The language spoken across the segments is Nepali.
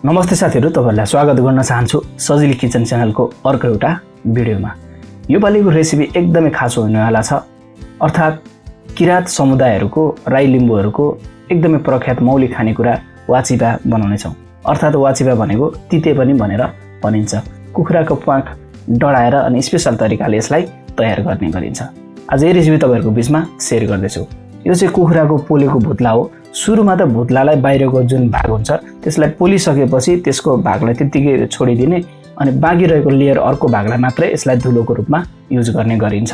नमस्ते साथीहरु, तपाईहरुलाई स्वागत गर्न चाहन्छु सजिलो किचन च्यानलको अर्को एउटा भिडियोमा। यो पालिको रेसिपी एकदमै खास हुनेवाला छ। अर्थात् किरात समुदायहरुको राई लिम्बूहरुको एकदमै प्रख्यात मौलिक खानेकुरा वाचिपा बनाउने छौं। अर्थात् वाचिपा भनेको तिते पनि भनेर भनिन्छ। कुखुराको प्वाँख डढाएर अनि स्पेशल तरिकाले यसलाई तयार गर्ने गरिन्छ। आज यो रेसिपी तपाईहरुको बीचमा शेयर गर्दै छु। यो चाहिँ कुखुराको पोलेको भुत्ला हो। सुरुमा त भुत्लालाई बाहिरको जुन भाग हुन्छ त्यसलाई पोलिसकेपछि त्यसको भागलाई त्यतिकै छोडिदिने अनि बाँकी रहेको लेयर अर्को भागलाई मात्रै यसलाई धुलोको रूपमा युज गर्ने गरिन्छ।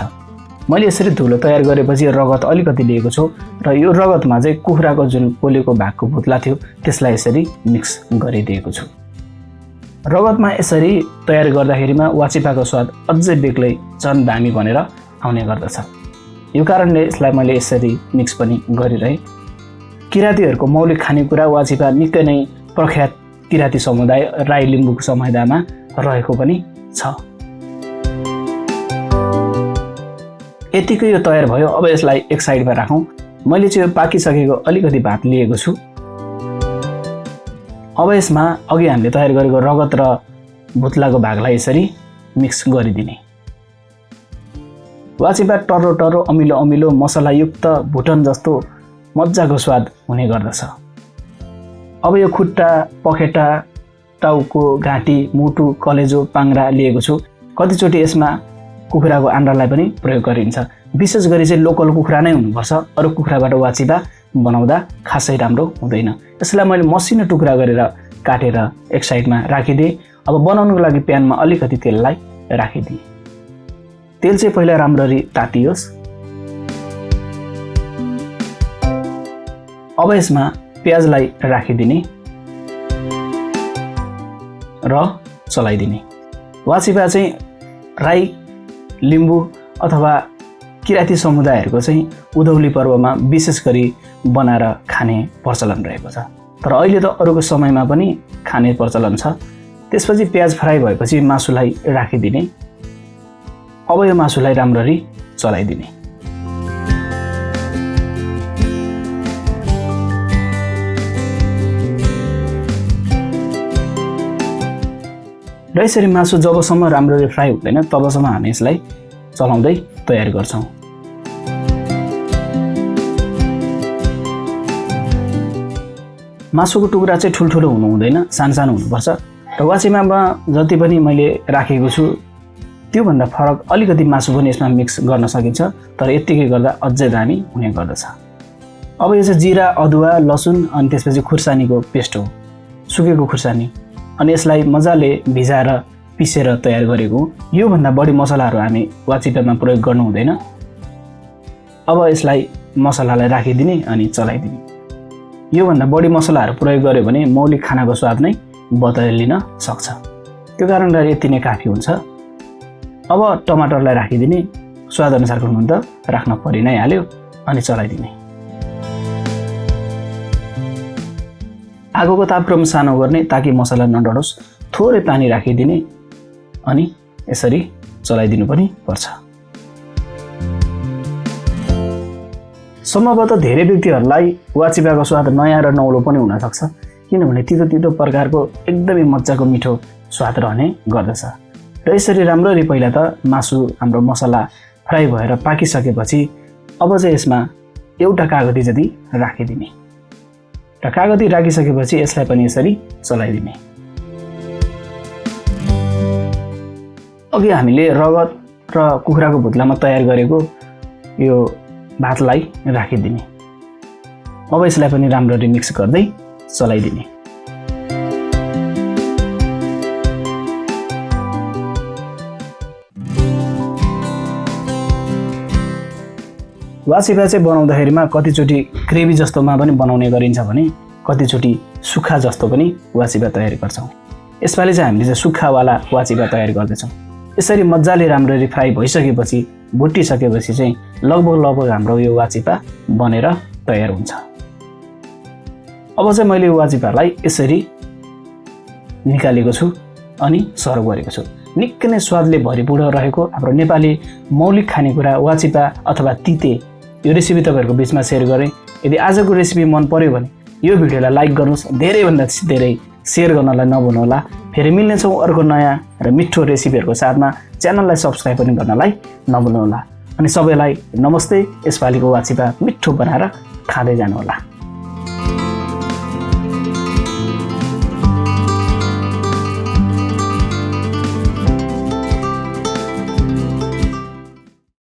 मैले यसरी धुलो तयार गरेपछि रगत अलिकति लिएको छु र यो रगतमा चाहिँ कुखुराको जुन पोलेको भागको भुत्ला थियो त्यसलाई यसरी मिक्स गरिदिएको छु। रगतमा यसरी तयार गर्दाखेरिमा वाचिपाको स्वाद अझै बेग्लै झन् दामी बनेर आउने गर्दछ। यो कारणले यसलाई मैले यसरी मिक्स पनि गरिरहे। किरातीहरुको मौलिक खानेकुरा वाचिपा निकै नै प्रख्यात किराती समुदाय राई लिम्बूको समुदायमा रहेको पनि छ। यतिकै यो तयार भयो। अब यसलाई एक साइडमा राखौं। मैले चाहिँ यो पाकिसकेको अलिकति भात लिएको छु। अब यसमा अघि हामीले तयार गरेको रगत र भुत्लाको भागलाई यसरी मिक्स गरिदिने। वाचिपा टर्रो टर्रो अमिलो अमिलो मसलायुक्त भुटन जस्तो मज्जाको स्वाद हुने गर्दछ। अब यो खुट्टा, पखेटा, टाउको, घाँटी, मुटु, कलेजो, पाङ्रा लिएको छु। कतिचोटि यसमा कुखुराको आन्द्रालाई पनि प्रयोग गरिन्छ। विशेष गरी चाहिँ लोकल कुखुरा नै हुनुपर्छ। अरू कुखुराबाट वाचिपा बनाउँदा खासै राम्रो हुँदैन। यसलाई मैले मसिनो टुक्रा गरेर काटेर एक साइडमा राखिदिए। अब बनाउनको लागि प्यानमा अलिकति तेललाई राखिदिए। तेल चाहिँ पहिला राम्ररी तातियोस्। अब यसमा प्याजलाई राखिदिने र चलाइदिने। वाचिपा चाहिँ राई लिम्बू अथवा किराती समुदायहरुको चाहिँ उधौली पर्वमा विशेष गरी बनाएर खाने प्रचलन रहेको छ। तर अहिले त अरूको समयमा पनि खाने प्रचलन छ। त्यसपछि प्याज फ्राई भएपछि मासुलाई राखिदिने। अब यो मासुलाई राम्ररी चलाइदिने। र यसरी मासु जबसम्म राम्ररी फ्राई हुँदैन तबसम्म हामी यसलाई चलाउँदै तयार गर्छौं। मासुको टुक्रा चाहिँ ठुलठुलो हुनु हुँदैन, सानो हुनुपर्छ। र वाचिपामा जति पनि मैले राखेको छु त्यो भन्दा फरक अलिकति मासु पनि यसमा मिक्स गर्न सकिन्छ। तर यतिकै गर्दा अझै दामी हुने गर्दछ। अब यो चाहिँ जिरा, अदुवा, लसुन अनि त्यसपछि खुर्सानीको पेस्ट हो, सुकेको खुर्सानी। अनि यसलाई मजाले भिजाएर पिसेर तयार गरेको। यो भन्दा बढी मसलाहरू हामी वाचिपामा प्रयोग गर्नु हुँदैन। अब यसलाई मसलालाई राखिदिने अनि चलाइदिने। यो भन्दा बढी मसलाहरू प्रयोग गर्यो भने मौलिक खानाको स्वाद नै बदलिन सक्छ। त्यो कारणले यति नै काफी हुन्छ। अब टमाटरलाई राखिदिने। स्वाद अनुसारको नुन त राख्न परि नै हाल्यो अनि चलाइदिने। आगोको तापक्रम सानो गर्ने ताकि मसला नडढोस्। थोरै पानी राखिदिने अनि यसरी चलाइदिनु पनि पर्छ। सम्भवतः धेरै व्यक्तिहरूलाई वाचिपाको स्वाद नयाँ र नौलो पनि हुन सक्छ। किनभने तितो तितो प्रकारको एकदमै मजाको मिठो स्वाद रहने गर्दछ। र यसरी राम्ररी पहिला त मासु हाम्रो मसला फ्राई भएर पाकिसकेपछि अब चाहिँ यसमा एउटा कागती जति राखिदिने। र कागती राखिसकेपछि यसलाई पनि यसरी चलाइदिने। अघि हामीले रगत र कुखुराको भुत्लामा तयार गरेको यो भातलाई राखिदिने। अब यसलाई पनि राम्ररी मिक्स गर्दै चलाइदिने। वाचिपा चाहिँ बनाउँदाखेरिमा कतिचोटि ग्रेभी जस्तोमा पनि बनाउने गरिन्छ भने कतिचोटि सुक्खा जस्तो पनि वाचिपा तयार गर्छौं। यसपालि चाहिँ हामीले चाहिँ सुक्खावाला वाचिपा तयार गर्दैछौं। यसरी मजाले राम्ररी फ्राई भइसकेपछि भुटिसकेपछि चाहिँ लगभग हाम्रो यो वाचिपा बनेर तयार हुन्छ। अब चाहिँ मैले यो वाचिपालाई यसरी निकालेको छु अनि सर्भ गरेको छु। निकै नै स्वादले भरिपूर्ण रहेको हाम्रो नेपाली मौलिक खानेकुरा वाचिपा अथवा तिते यो रेसिपी तपाईहरुको बीचमा शेयर गरे। यदि आजको रेसिपी मन पर्यो भने यो भिडियोलाई लाइक गर्नुस्, धेरै भन्दा धेरै सेयर गर्नलाई नभुल्नुहोला। फेरि मिल्नेछौँ अर्को नयाँ र मिठो रेसिपीहरूको साथमा। च्यानललाई सब्स्क्राइब पनि गर्नलाई नभुल्नुहोला। अनि सबैलाई नमस्ते। यसपालिको वाचिपा मिठो बनाएर खाँदै जानुहोला।